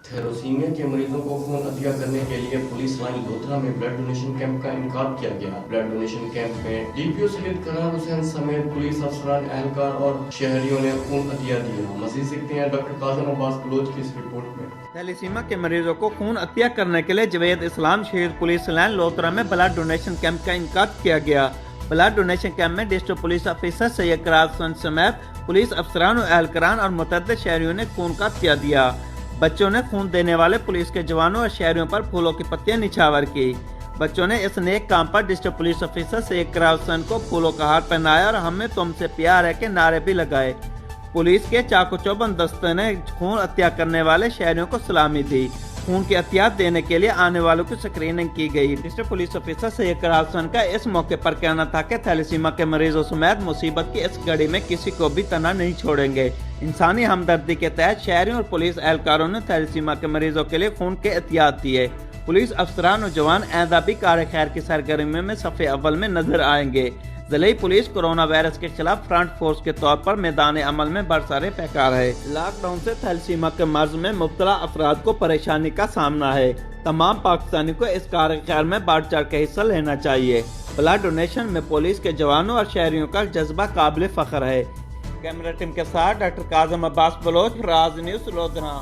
Thalassaemia के मरीजों को खून अतिया करने के लिए पुलिस लाइन लोथरा में ब्लड डोनेशन कैंप का इनकाद किया गया। ब्लड डोनेशन कैंप में डीपीओ सैयद करार हुसैन समेत पुलिस अफसरान, एहलकार और शहरियों ने खून अतिया दिया। मजीद सीखते हैं डॉक्टर काज़म अब्बास बलोच की इस रिपोर्ट में। थैलेसीमिया के मरीजों को खून अतिया करने के लिए जवेद इस्लाम शहीद पुलिस लाइन लोथरा में ब्लड डोनेशन कैंप का इनकाद किया गया। ब्लड डोनेशन कैंप में डिस्ट्रिक्ट पुलिस ऑफिसर सैयद करार हुसैन समेत पुलिस अफसरान और एहलकारान और मुतअद्दिद शहरियों ने खून का अतिया दिया। बच्चों ने खून देने वाले पुलिस के जवानों और शहरियों पर फूलों की पत्तियां निछावर की। बच्चों ने इस नेक काम पर डिस्ट्रिक्ट पुलिस ऑफिसर सैयद करार हुसैन को फूलों का हार पहनाया और हमें तुमसे प्यार है के नारे भी लगाए। पुलिस के चाकू चौबंद दस्ते ने खून अतिया करने वाले शहरियों को सलामी दी। खून की अतियात देने के लिए आने वालों की स्क्रीनिंग की गई। डिस्ट्रिक्ट पुलिस ऑफिसर सैयद करार हुसैन का इस मौके पर कहना था कि थैलेसीमिया के मरीजों समेत मुसीबत की इस घड़ी में किसी को भी तना नहीं छोड़ेंगे। इंसानी हमदर्दी के तहत शहरियों और पुलिस एहलकारों ने थैलेसीमिया के मरीजों के लिए खून के एहतियात दिए। पुलिस अफसरान और जवान आइंदा भी कार खैर की सरगर्मी में सफ़े अव्वल में नजर आएंगे। ज़िले पुलिस कोरोना वायरस के खिलाफ फ्रंट फोर्स के तौर पर मैदान अमल में बरसरे पैकार है। लॉकडाउन से थैलेसीमिया के मर्ज में मुब्तला अफराद को परेशानी का सामना है। तमाम पाकिस्तानी को इस कार खैर में बढ़ चढ़ के हिस्सा लेना चाहिए। ब्लड डोनेशन में पुलिस के जवानों और शहरियों का जज्बा काबिल फख्र है। कैमरा टीम के साथ डॉक्टर काज़म अब्बास बलोच, राज न्यूज़, लोधरा।